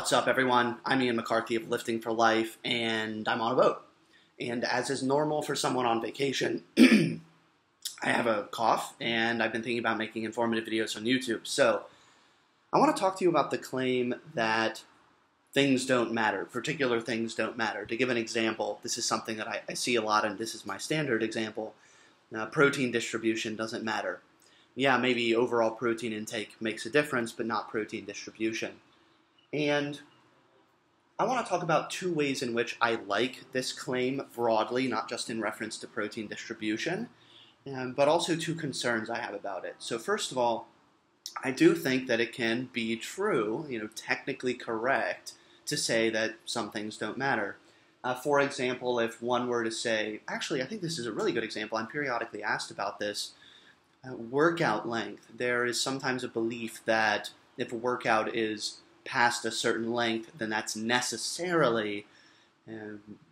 What's up, everyone? I'm Ian McCarthy of Lifting for Life, and I'm on a boat. And as is normal for someone on vacation, I have a cough, and I've been thinking about making informative videos on YouTube. So I want to talk to you about the claim that things don't matter, particular things don't matter. To give an example, this is something that I see a lot, and this is my standard example. Protein distribution doesn't matter. Yeah, maybe overall protein intake makes a difference, but not protein distribution. And I want to talk about two ways in which I like this claim broadly, not just in reference to protein distribution, but also two concerns I have about it. So first of all, I do think that it can be true, technically correct, to say that some things don't matter. For example, if one were to say, actually, I think this is a really good example. I'm periodically asked about this. Workout length. There is sometimes a belief that if a workout is past a certain length, then that's necessarily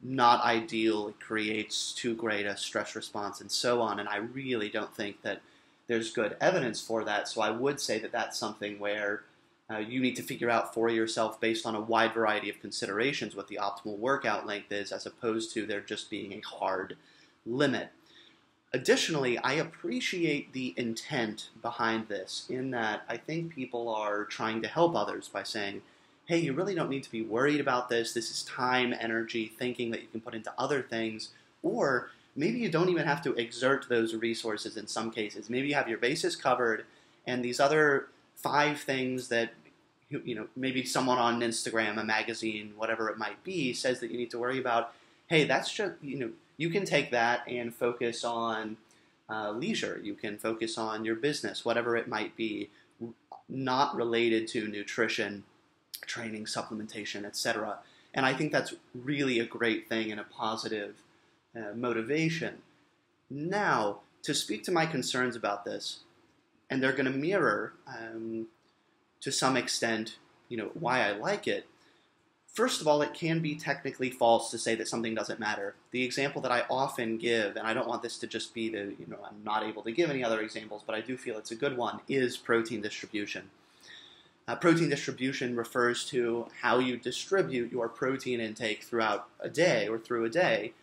not ideal. It creates too great a stress response and so on. And I really don't think that there's good evidence for that. So I would say that that's something where you need to figure out for yourself, based on a wide variety of considerations, what the optimal workout length is, as opposed to there just being a hard limit. Additionally, I appreciate the intent behind this, in that I think people are trying to help others by saying, hey, you really don't need to be worried about this. This is time, energy, thinking that you can put into other things, or maybe you don't even have to exert those resources in some cases. Maybe you have your bases covered, and these other 5 things that maybe someone on Instagram, a magazine, whatever it might be, says that you need to worry about, hey, that's just, you can take that and focus on leisure. You can focus on your business, whatever it might be, not related to nutrition, training, supplementation, etc. And I think that's really a great thing and a positive motivation. Now, to speak to my concerns about this, and they're going to mirror, to some extent, why I like it. First of all, it can be technically false to say that something doesn't matter. The example that I often give, and I don't want this to just be I'm not able to give any other examples, but I do feel it's a good one, is protein distribution. Protein distribution refers to how you distribute your protein intake throughout a day or through a day.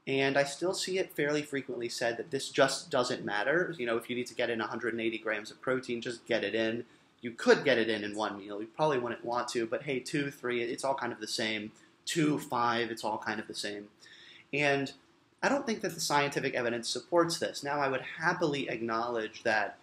And I still see it fairly frequently said that this just doesn't matter. If you need to get in 180 grams of protein, just get it in. You could get it in one meal. You probably wouldn't want to, but hey, 2, 3, it's all kind of the same. 2, 5, it's all kind of the same. And I don't think that the scientific evidence supports this. Now, I would happily acknowledge that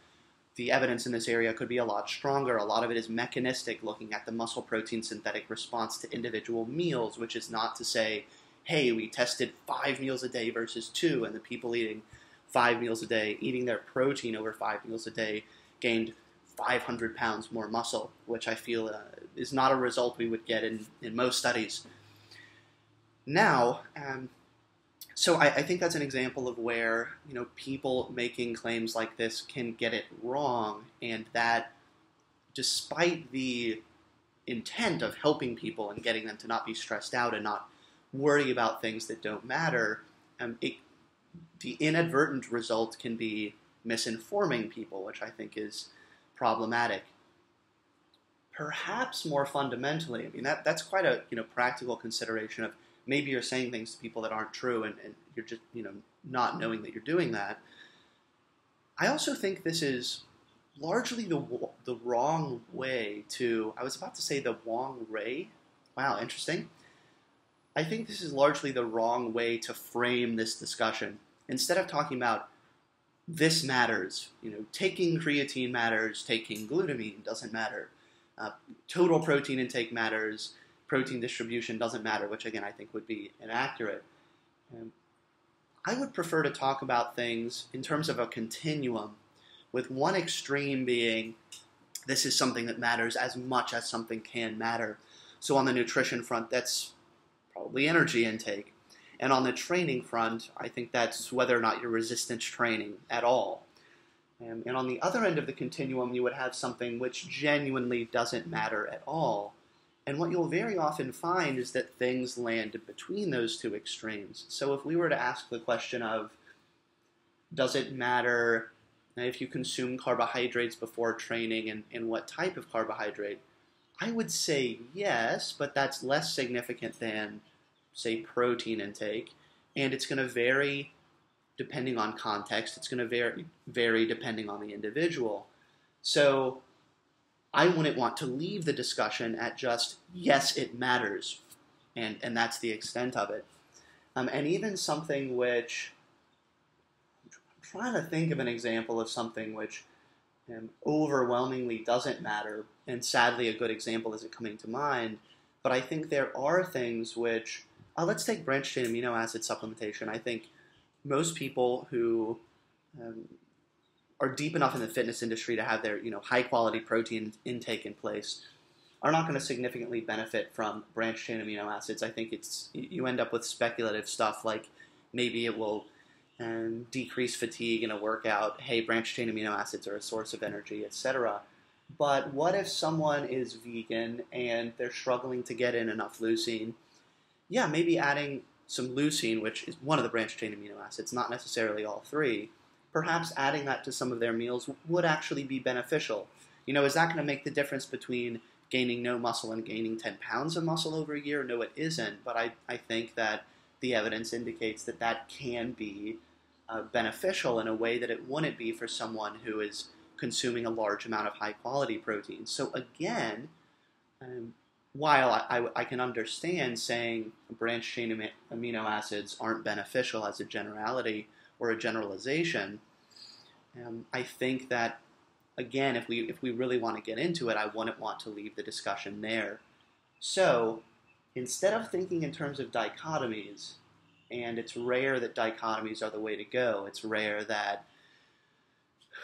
the evidence in this area could be a lot stronger. A lot of it is mechanistic, looking at the muscle protein synthetic response to individual meals, which is not to say, hey, we tested 5 meals a day versus 2, and the people eating 5 meals a day, eating their protein over 5 meals a day, gained 500 pounds more muscle, which I feel is not a result we would get in most studies. Now, so I think that's an example of where people making claims like this can get it wrong, and that despite the intent of helping people and getting them to not be stressed out and not worry about things that don't matter, the inadvertent result can be misinforming people, which I think is problematic. Perhaps more fundamentally, that's quite a practical consideration of maybe you're saying things to people that aren't true, and you're just not knowing that you're doing that. I also think this is largely the wrong way to, I was about to say the wrong way. Wow, interesting. I think this is largely the wrong way to frame this discussion. Instead of talking about this matters, taking creatine matters, taking glutamine doesn't matter, total protein intake matters, protein distribution doesn't matter, which again I think would be inaccurate. I would prefer to talk about things in terms of a continuum, with one extreme being this is something that matters as much as something can matter. So on the nutrition front, that's probably energy intake. And on the training front, I think that's whether or not you're resistance training at all. And on the other end of the continuum, you would have something which genuinely doesn't matter at all. And what you'll very often find is that things land between those two extremes. So if we were to ask the question of, does it matter if you consume carbohydrates before training and what type of carbohydrate, I would say yes, but that's less significant than, say, protein intake, and it's going to vary depending on context. It's going to vary depending on the individual. So I wouldn't want to leave the discussion at just, yes, it matters, and that's the extent of it. And even something which, I'm trying to think of an example of something which overwhelmingly doesn't matter, and sadly a good example isn't coming to mind, but I think there are things which, let's take branched-chain amino acid supplementation. I think most people who are deep enough in the fitness industry to have their high-quality protein intake in place are not going to significantly benefit from branched-chain amino acids. I think you end up with speculative stuff like maybe it will decrease fatigue in a workout, hey, branched-chain amino acids are a source of energy, etc. But what if someone is vegan and they're struggling to get in enough leucine? Yeah, maybe adding some leucine, which is one of the branched-chain amino acids, not necessarily all three, perhaps adding that to some of their meals would actually be beneficial. Is that going to make the difference between gaining no muscle and gaining 10 pounds of muscle over a year? No, it isn't, but I think that the evidence indicates that that can be beneficial in a way that it wouldn't be for someone who is consuming a large amount of high-quality protein. So again, while I can understand saying branched-chain amino acids aren't beneficial as a generality or a generalization, I think that, again, if we really want to get into it, I wouldn't want to leave the discussion there. So instead of thinking in terms of dichotomies, and it's rare that dichotomies are the way to go, it's rare that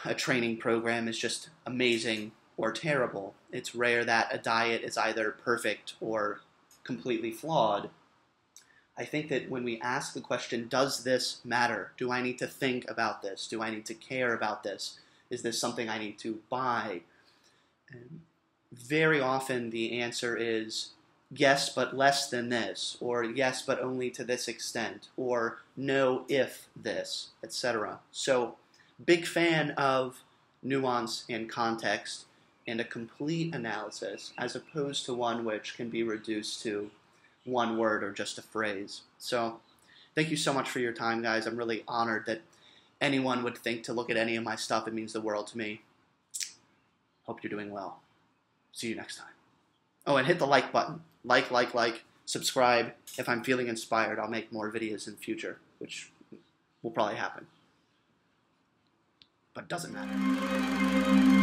a training program is just amazing or terrible, it's rare that a diet is either perfect or completely flawed. I think that when we ask the question, does this matter? Do I need to think about this? Do I need to care about this? Is this something I need to buy? And very often the answer is yes, but less than this, or yes, but only to this extent, or no, if this, etc. So, big fan of nuance and context and a complete analysis, as opposed to one which can be reduced to one word or just a phrase. So, thank you so much for your time, guys. I'm really honored that anyone would think to look at any of my stuff. It means the world to me. Hope you're doing well. See you next time. Oh, and hit the like button. Like, subscribe. If I'm feeling inspired, I'll make more videos in the future, which will probably happen. But doesn't matter.